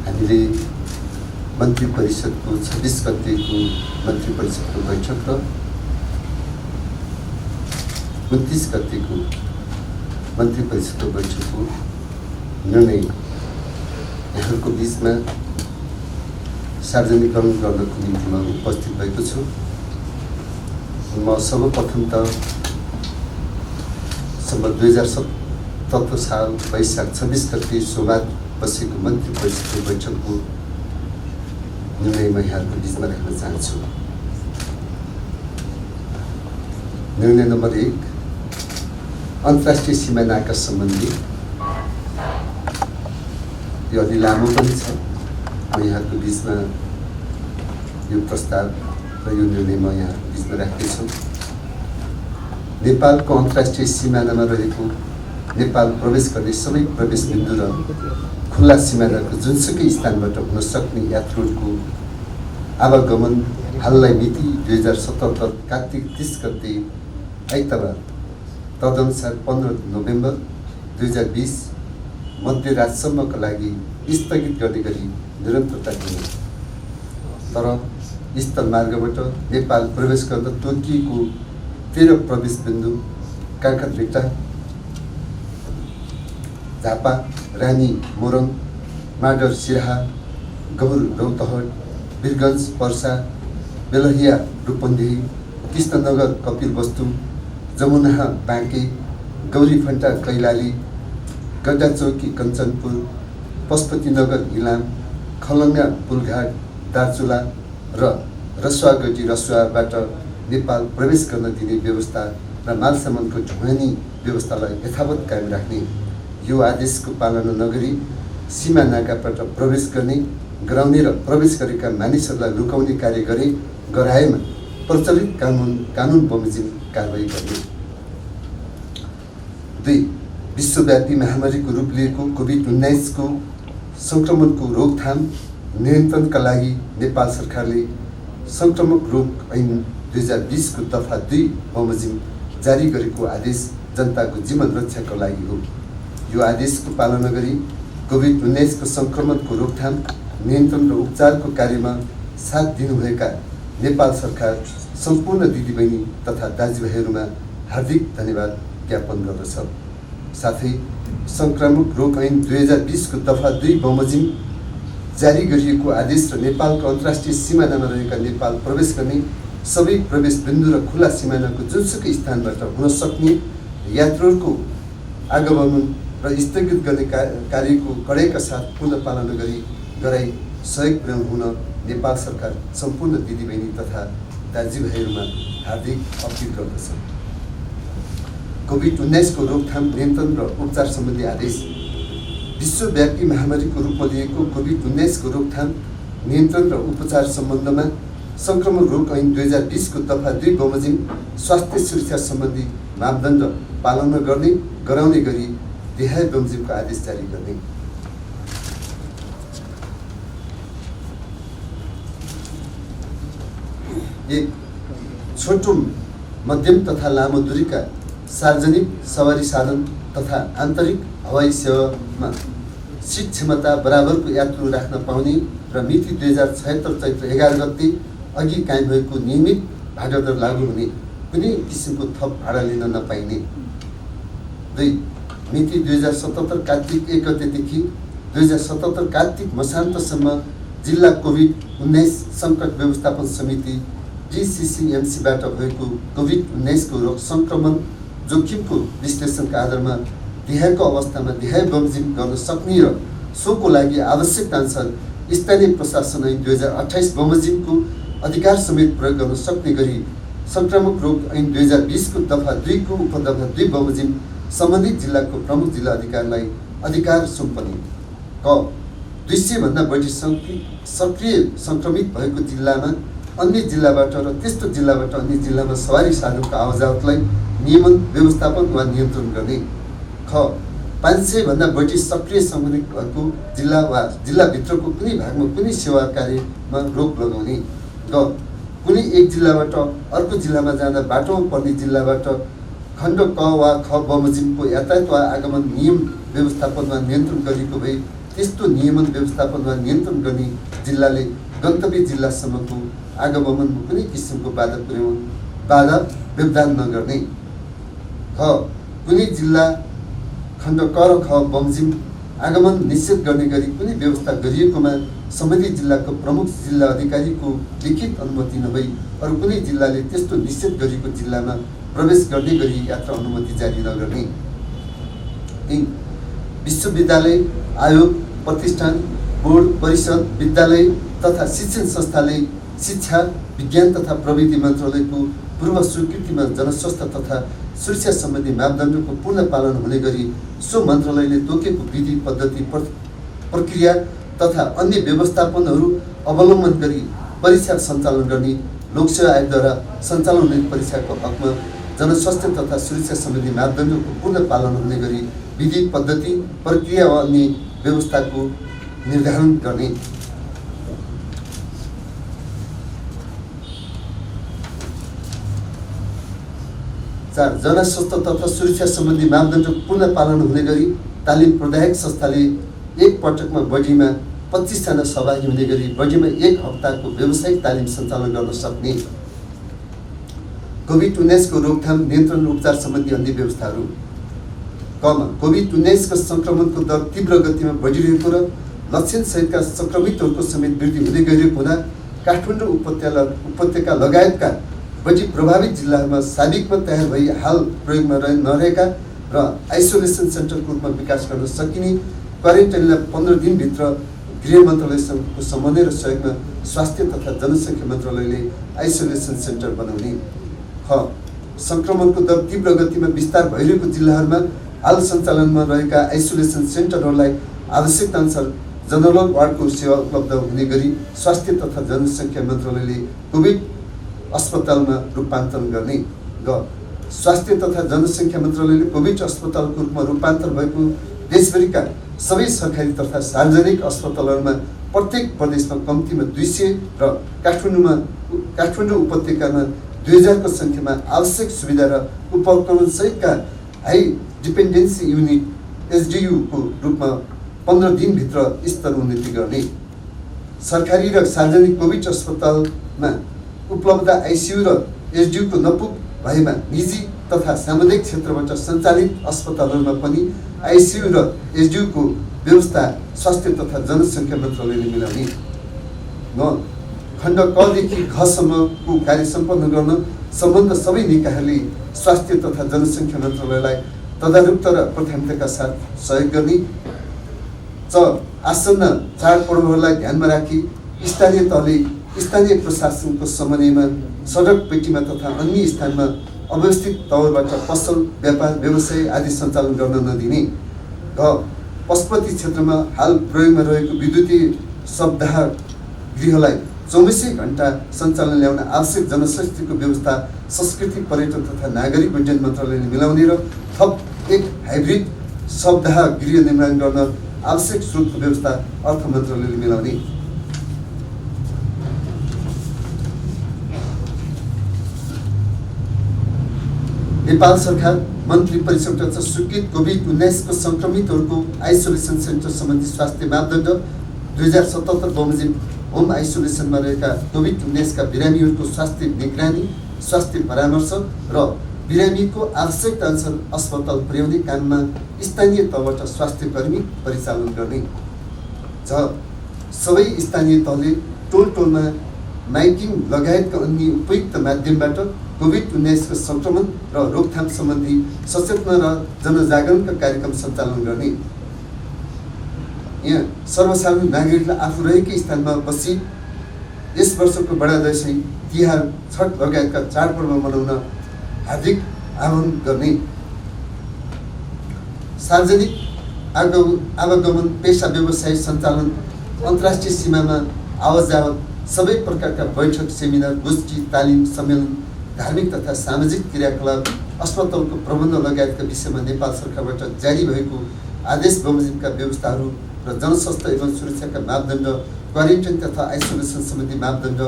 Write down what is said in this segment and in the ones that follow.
हामीले मन्त्री परिषदको 26 गतेको मन्त्री परिषदको बैठक र 29 गतेको मन्त्री परिषदको बैठकको निर्णय यहाँको बीचमा सार्वजनिकरण गर्नको निम्ति म उपस्थित भएको छु। म सर्वप्रथम त सम्म 2077 साल वैशाख 26 गते सोमबार बसेको मन्त्री परिषदको बैठकको निर्णय म यहाँको बीचमा राख्न चाहन्छु। निर्णय नम्बर 1, अन्तर्राष्ट्रिय सीमानाका सम्बन्धी यो अलि लामो पनि छ। म यहाँको बीचमा यो प्रस्ताव र यो निर्णय म यहाँको बीचमा राख्दैछु। नेपालको अन्तर्राष्ट्रिय सिमानामा रहेको नेपाल प्रवेश गर्ने सबै प्रवेश बिन्दु र खुल्ला सिमानाको जुनसुकै स्थानबाट हुन सक्ने यात्रुहरूको आवागमन हाललाई मिति 2077 कार्तिक 30 गते आइतबार तदनुसार 15 नोभेम्बर 2020 मध्यरातसम्मका लागि स्थगित गर्ने गरी निरन्तरता दिने तर स्थल मार्गबाट नेपाल प्रवेश गर्न तोकिएको 13 प्रवेश बिन्दु काँक्राभिट्टा, झापा, रानी, मोरङ, माडर, सिराहा, गौर, रौतहट, वीरगञ्ज, पर्सा, बेलहिया, रूपन्देही, कृष्णनगर, कपिलवस्तु, जमुना, बाँके, गौरीफन्टा, कैलाली, गड्डाचौकी, कञ्चनपुर, पशुपतिनगर, इलाम, खलङ्गा, पुलघाट, दार्चुला र रसुवागढी रसुवाबाट नेपाल प्रवेश गर्न दिने व्यवस्था र मालसामानको ढुवानी व्यवस्थालाई यथावत कायम राख्ने, यो आदेशको पालना नगरी सीमा नाकाबाट प्रवेश गर्ने गराउने र प्रवेश गरेका मानिसहरूलाई रुकाउने कार्य गराएमा प्रचलित कानुन बमोजिम कारबाही गर्ने। 2, विश्वव्यापी महामारीको रूप लिएको कोभिड-19 को सङ्क्रमणको रोकथाम नियन्त्रणका लागि नेपाल सरकारले सङ्क्रामक रोग ऐन 2020 को दफा 2 बमोजिम जारी गरेको आदेश जनताको जीवन रक्षाको लागि हो। यो आदेशको पालना गरी कोभिड-19 को सङ्क्रमणको रोकथाम, नियन्त्रण र उपचारको कार्यमा साथ दिनुभएका नेपाल सरकार सम्पूर्ण दिदीबहिनी तथा दाजुभाइहरूमा हार्दिक धन्यवाद ज्ञापन गर्दछ। साथै सङ्क्रामक रोग ऐन 2020 को दफा 2 बमोजिम जारी गरिएको आदेश र नेपालको अन्तर्राष्ट्रिय सिमानामा रहेका नेपाल प्रवेश गर्ने सबै प्रवेश बिन्दु र खुला सिमानाको जुनसुकै स्थानबाट हुन सक्ने यात्रुहरूको आगमन र स्थगित गर्ने कार्यको कडाइका साथ पूर्ण पालना गराई सहयोग पुर्याउनु हुन नेपाल सरकार सम्पूर्ण दिदीबहिनी तथा दाजुभाइहरूमा हार्दिक अपील गर्दछ। कोभिड-19 को रोकथाम, नियन्त्रण र उपचार सम्बन्धी आदेश। विश्वव्यापी महामारीको रूपमा लिएको कोभिड-19 को रोकथाम, नियन्त्रण र उपचार सम्बन्धमा सङ्क्रमण रोग ऐन 2020 को दफा 2 बमोजिम स्वास्थ्य सुरक्षा सम्बन्धी मापदण्ड पालना गराउने गरी देहाय बमोजिमको आदेश जारी गर्ने। 1, छोटो, मध्यम तथा लामो दूरीका सार्वजनिक सवारी साधन तथा आन्तरिक हवाई सेवामा सिट क्षमता बराबरको यात्रु राख्न पाउने र मिति 2076 चैत्र 11 गते अघि कायम भएको नियमित भाडा दर लागू हुने, कुनै किसिमको थप भाडा लिन नपाइने। 2, मिति 2077 कार्तिक 1 गतेदेखि 2077 कार्तिक मसान्तसम्म जिल्ला कोभिड-19 सङ्कट व्यवस्थापन समिति DCCMCबाट भएको कोभिड-19 को रोग सङ्क्रमण जोखिमको विश्लेषणका आधारमा देहायको अवस्थामा देहाय बमोजिम गर्न सक्ने र सोको लागि आवश्यकता अनुसार स्थानीय प्रशासन ऐन 2028 बमोजिमको अधिकार समेत प्रयोग गर्न सक्ने गरी सङ्क्रामक रोग ऐन 2020 को दफा 2 को उपदफा 2 बमोजिम सम्बन्धित जिल्लाको प्रमुख जिल्ला अधिकारीलाई अधिकार सुम्पने। क, 200 भन्दा बढी सक्रिय सङ्क्रमित भएको जिल्लामा अन्य जिल्लाबाट र त्यस्तो जिल्लाबाट अन्य जिल्लामा सवारी साधनको आवाजावतलाई नियमन, व्यवस्थापन वा नियन्त्रण गर्ने। ख, 500 भन्दा बढी सक्रिय सङ्क्रमित भएको जिल्ला वा जिल्लाभित्रको कुनै भागमा कुनै सेवा कार्यमा रोक लगाउने। ग, कुनै एक जिल्लाबाट अर्को जिल्लामा जाँदा बाटोमा पर्ने जिल्लाबाट खण्ड क वा ख बमोजिमको यातायात वा आगमन नियम व्यवस्थापनमा नियन्त्रण गरिएको भए त्यस्तो नियमन व्यवस्थापन वा नियन्त्रण गर्ने जिल्लाले गन्तव्य जिल्लासम्मको आगमनमा कुनै किसिमको बाधा व्यवधान नगर्ने। ख कुनै जिल्ला खण्ड क र ख बमोजिम आगमन निषेध गर्ने गरी कुनै व्यवस्था गरिएकोमा सम्बन्धित जिल्लाको प्रमुख जिल्ला अधिकारीको लिखित अनुमति नभई अरू कुनै जिल्लाले त्यस्तो निषेध गरिएको जिल्लामा प्रवेश गर्ने गरी यात्रा अनुमति जारी नगर्ने। 3 विश्वविद्यालय आयोग प्रतिष्ठान बोर्ड परिषद विद्यालय तथा शिक्षण संस्थाले शिक्षा विज्ञान तथा प्रविधि मन्त्रालयको पूर्व स्वीकृतिमा जनस्वास्थ्य तथा सुरक्षा सम्बन्धी मापदण्डको पूर्ण पालन हुने गरी सो मन्त्रालयले तोकेको विधि पद्धति प्रक्रिया तथा अन्य व्यवस्थापनहरू अवलम्बन गरी परीक्षा सञ्चालन गर्ने। लोकसेवा आयोगद्वारा सञ्चालन हुने परीक्षाको हकमा जनस्वास्थ्य तथा सुरक्षा सम्बन्धी मापदण्डको पूर्ण पालन हुने गरी विधि पद्धति प्रक्रिया वा अन्य व्यवस्थाको निर्धारण गर्ने। 4 जनस्वास्थ्य तथा सुरक्षा सम्बन्धी मापदण्डको पूर्ण पालन हुने गरी तालिम प्रदायक संस्थाले एक पटकमा बढीमा 25 जना सहभागी हुने गरी बढीमा 1 हप्ताको व्यावसायिक तालिम सञ्चालन गर्न सक्ने। कोभिड-19 को रोकथाम नियन्त्रण उपचार सम्बन्धी अन्य व्यवस्थाहरू। कमा कोभिड-19 को संक्रमणको दर तीव्र गतिमा बढिरहेको र लक्षण सहितका संक्रमितहरूको समेत वृद्धि हुँदै गइरहेको हुँदा काठमाडौँ उपत्यका लगायतका बढी प्रभावित जिल्लाहरूमा साबिकमा तयार भई हाल प्रयोगमा नरहेका र आइसोलेसन सेन्टरको रूपमा विकास गर्न सकिने क्वारेन्टाइनलाई 15 दिनभित्र गृह मन्त्रालयसँगको समन्वय र सहयोगमा स्वास्थ्य तथा जनसङ्ख्या मन्त्रालयले आइसोलेसन सेन्टर बनाउने। ख संक्रमणको दर तीव्र गतिमा विस्तार भइरहेको जिल्लाहरूमा हाल सञ्चालनमा रहेका आइसोलेसन सेन्टरहरूलाई आवश्यकताअनुसार जनरल वार्डको सेवा उपलब्ध हुने गरी स्वास्थ्य तथा जनसङ्ख्या मन्त्रालयले कोभिड अस्पतालमा रूपान्तरण गर्ने। ग स्वास्थ्य तथा जनसङ्ख्या मन्त्रालयले कोभिड अस्पतालको रूपमा रूपान्तरण भएको देशभरिका सबै सरकारी तथा सार्वजनिक अस्पतालहरूमा प्रत्येक प्रदेशमा कम्तीमा 200 र काठमाडौँ उपत्यकामा 2000 को सङ्ख्यामा आवश्यक सुविधा र उपकरण सहितका हाई डिपेन्डेन्सी युनिट एसडियू को रूपमा 15 दिनभित्र स्तर उन्नति गर्ने। सरकारी र सार्वजनिक कोभिड अस्पतालमा उपलब्ध आइसियू र एसडियू को नपुग भएमा निजी तथा सामुदायिक क्षेत्रबाट सञ्चालित अस्पतालहरूमा पनि आइसियू र एसडियू को व्यवस्था स्वास्थ्य तथा जनसङ्ख्या मन्त्रालयले मिलाउने। खण्ड क देखि घ सम्मको कार्य सम्पन्न गर्न सम्बन्ध सबै निकायहरूले स्वास्थ्य तथा जनसङ्ख्या मन्त्रालयलाई तदारुकता र प्राथमिकताका साथ सहयोग गर्ने। च आसन्न चाडपर्वहरूलाई ध्यानमा राखी स्थानीय तहले स्थानीय प्रशासनको समन्वयमा सडक पेटीमा तथा अन्य स्थानमा अव्यवस्थित तौरबाट पसल व्यापार व्यवसाय आदि सञ्चालन गर्न नदिने। घ पशुपति क्षेत्रमा हाल प्रयोगमा रहेको विद्युतीय शवदाह गृहलाई 24 घण्टा सञ्चालन ल्याउन आवश्यक जनस्वास्थ्यको व्यवस्था संस्कृति पर्यटन तथा नागरिक उड्डयन मन्त्रालयले मिलाउने र थप एक हाइब्रिड शवदाह गृह निर्माण गर्न आवश्यक स्रोतको व्यवस्था अर्थ मन्त्रालयले मिलाउने। नेपाल सरकार मन्त्री परिषदबाट स्वीकृत कोभिड-19 को संक्रमितहरूको आइसोलेसन सेन्टर सम्बन्धी स्वास्थ्य मापदण्ड 2077 बमोजिम होम आइसोलेसनमा रहेका कोभिड-19 का बिरामीहरूको स्वास्थ्य निगरानी स्वास्थ्य परामर्श र बिरामीको आवश्यकता अनुसार अस्पताल पुर्याउने काममा स्थानीय तहबाट स्वास्थ्य कर्मी परिचालन गर्ने। छ सबै स्थानीय तहले टोलमा माइकिङ लगायतका अन्य उपयुक्त माध्यमबाट कोभिड-19 को संक्रमण र रोकथाम सम्बन्धी सचेतना र जनजागरणका कार्यक्रम सञ्चालन गर्ने। यहाँ सर्वसाधारण नागरिकलाई आफू रहेकै स्थानमा बसी यस वर्षको बडा दशैं तिहार छठ लगायतका चाडपर्व मनाउन हार्दिक आह्वान गर्ने। सार्वजनिक आवागमन पेशा व्यवसाय सञ्चालन अन्तर्राष्ट्रिय सीमामा आवत जावत सबै प्रकारका बैठक सेमिनार गोष्ठी तालिम सम्मेलन धार्मिक तथा सामाजिक क्रियाकलाप अस्पतालको प्रबन्ध लगायतका विषयमा नेपाल सरकारबाट जारी भएको आदेश बमोजिमका व्यवस्थाहरू र जनस्वास्थ्य एवं सुरक्षाका मापदण्ड क्वारेन्टाइन तथा आइसोलेसन सम्बन्धी मापदण्ड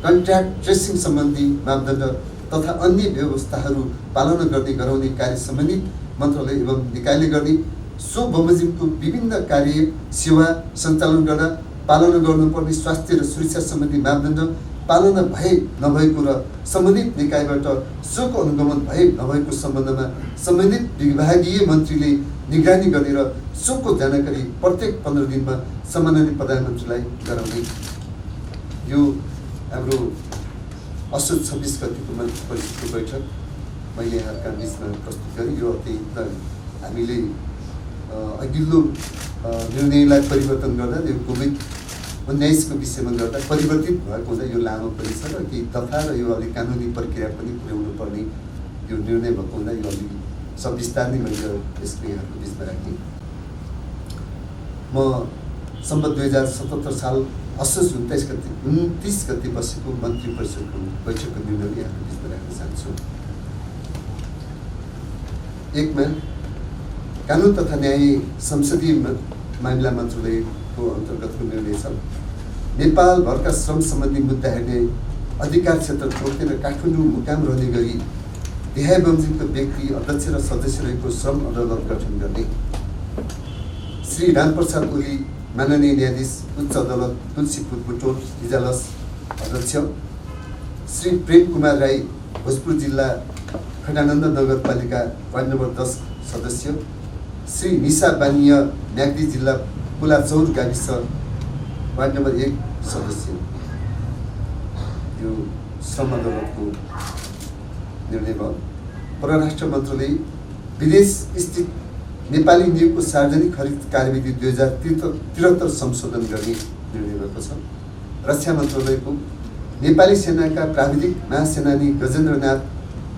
कन्ट्याक्ट ट्रेसिङ सम्बन्धी मापदण्ड तथा अन्य व्यवस्थाहरू पालना गर्ने गराउने कार्य सम्बन्धित मन्त्रालय एवं निकायले गर्ने। सो बमोजिमको विभिन्न कार्य सेवा सञ्चालन गर्दा पालना गर्नुपर्ने स्वास्थ्य र सुरक्षा सम्बन्धी मापदण्ड पालना भए नभएको र सम्बन्धित निकायबाट सोको अनुगमन भए नभएको सम्बन्धमा सम्बन्धित विभागीय मन्त्रीले निगरानी गर्ने र सोको जानकारी प्रत्येक 15 दिनमा सम्माननीय प्रधानमन्त्रीलाई गराउने। यो हाम्रो असोज 26 गतिको मन्त्री परिषदको बैठक मैले यहाँका बिचमा प्रस्तुत गरेँ। यो अतिरिक्त हामीले अघिल्लो निर्णयलाई परिवर्तन गर्दा यो कोभिड-19 को विषयमा गर्दा परिवर्तित भएको हुँदा यो लामो पनि छ र केही दफा र यो अलिक कानुनी प्रक्रिया पनि पुर्याउनु पर्ने यो निर्णय भएको हुँदा यो अलिक सविस्तार नै मैले यसको यहाँको बिचमा राखेँ। म सम्बत 2077 साल असोज 29 गते बसेको मन्त्री परिषदको बैठकको निर्णय यहाँको बिचमा राख्न चाहन्छु। एकमा कानुन तथा न्याय संसदीय मामिला मन्त्रालयको अन्तर्गतको निर्णय छ। नेपालभरका श्रम सम्बन्धी मुद्दा हेर्ने अधिकार क्षेत्र तोकेर काठमाडौँ मुकाम रहने गरी देहाय बमोजिमको व्यक्ति अध्यक्ष र सदस्य रहेको श्रम अदालत गठन गर्ने। श्री रामप्रसाद ओली माननीय न्यायाधीश उच्च अदालत तुलसीपुर बुटोल इजलास अध्यक्ष, श्री प्रेम कुमार राई भोजपुर जिल्ला खडानन्द नगरपालिका वार्ड नम्बर 10 सदस्य, श्री निशा बानिया म्याग्दी जिल्ला पुलाचौर गाविस वार्ड नम्बर 1 सदस्य। यो श्रम अदालतको निर्णय भयो। परराष्ट्र मन्त्रालय विदेश स्थित नेपाली नियोगको सार्वजनिक खरिद कार्यविधि 2073 संशोधन गर्ने निर्णय भएको छ। रक्षा मन्त्रालयको नेपाली सेनाका प्राविधिक महासेनानी गजेन्द्रनाथ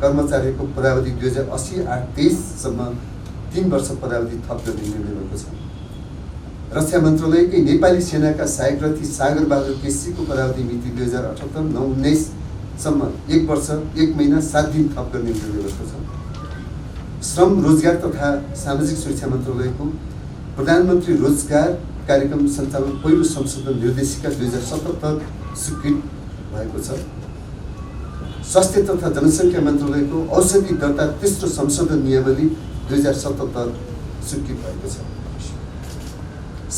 कर्मचारीको पदावधि 2080-8-23 सम्म 3 वर्ष पदावधि थप गर्ने निर्णय भएको छ। रक्षा मन्त्रालयकै नेपाली सेनाका सहायक रथी सागर बहादुर केसीको पदावधि मिति 2078-9-19 सम्म 1 वर्ष 1 महिना 7 दिन थप गर्ने निर्णय भएको छ। श्रम रोजगार तथा सामाजिक सुरक्षा मन्त्रालयको प्रधानमन्त्री रोजगार कार्यक्रम सञ्चालन पहिलो संशोधन निर्देशिका 2077 स्वीकृत भएको छ। स्वास्थ्य तथा जनसङ्ख्या मन्त्रालयको औषधि दर्ता तेस्रो संशोधन नियमावली 2077 स्वीकृत भएको छ।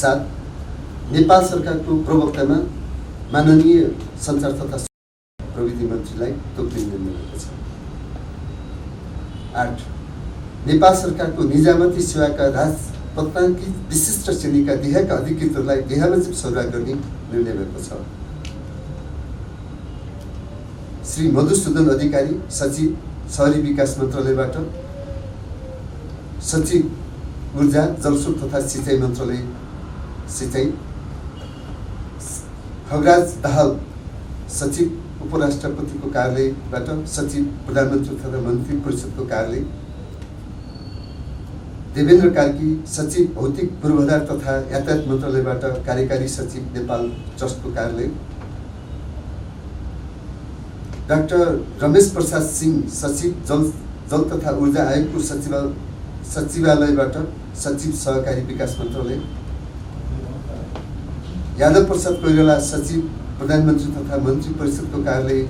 7 नेपाल सरकारको प्रवक्तामा माननीय सञ्चार तथा प्रविधि मन्त्रीलाई तोक्ने निर्णय भएको छ। 8 नेपाल सरकारको निजामती सेवाका राजपत्राङ्कित विशिष्ट श्रेणीका देहाका अधिकृतहरूलाई देहाबमोजिम सरुवा गर्ने निर्णय भएको छ। श्री मधुसूदन अधिकारी सचिव शहरी विकास मन्त्रालयबाट, सचिव ऊर्जा जलस्रोत तथा सिँचाइ मन्त्रालय सिँचाइ, खगराज दाहाल सचिव उपराष्ट्रपतिको कार्यालयबाट, सचिव प्रधानमन्त्री तथा मन्त्री परिषदको कार्यालय, देवेन्द्र कार्की सचिव भौतिक पूर्वाधार तथा यातायात मन्त्रालयबाट, कार्यकारी सचिव नेपाल ट्रस्टको कार्यालय, डाक्टर रमेश प्रसाद सिंह सचिव जल तथा ऊर्जा आयोगको सचिवालयबाट, सचिव सहकारी विकास मन्त्रालय, यादव प्रसाद कोइराला सचिव प्रधानमन्त्री तथा मन्त्री परिषदको कार्यालय,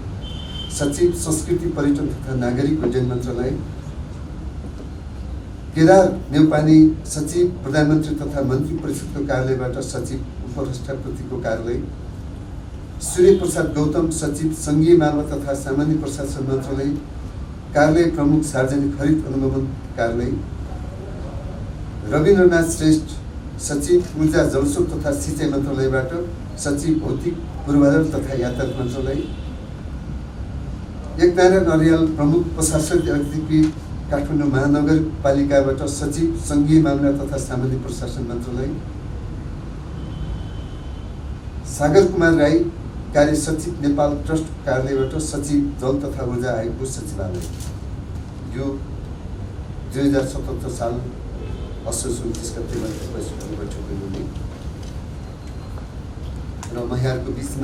सचिव संस्कृति पर्यटन तथा नागरिक उड्डयन मन्त्रालय, केदार नेउपाने सचिव प्रधानमन्त्री तथा मन्त्री परिषदको कार्यालयबाट, सचिव उपराष्ट्रपतिको कार्यालय, सूर्य प्रसाद गौतम सचिव सङ्घीय मानव तथा सामान्य प्रशासन मन्त्रालय, कार्यालय प्रमुख सार्वजनिक खरिद अनुगमन कार्यालय, रविन्द्रनाथ श्रेष्ठ सचिव ऊर्जा जलस्रोत तथा सिँचाइ मन्त्रालयबाट, सचिव भौतिक पूर्वाधार तथा यातायात मन्त्रालय, एकनारायण अर्याल प्रमुख प्रशासक अधिकृत काठमाडौँ महानगरपालिकाबाट, सचिव सङ्घीय मामला तथा सामान्य प्रशासन मन्त्रालय, सागर कुमार राई कार्य सचिव नेपाल ट्रस्ट कार्यालयबाट, सचिव जल तथा ऊर्जा आयोगको सचिवालय। यो 2077 साल असोज 29 गते बैठक र म यहाँहरूको बिचमा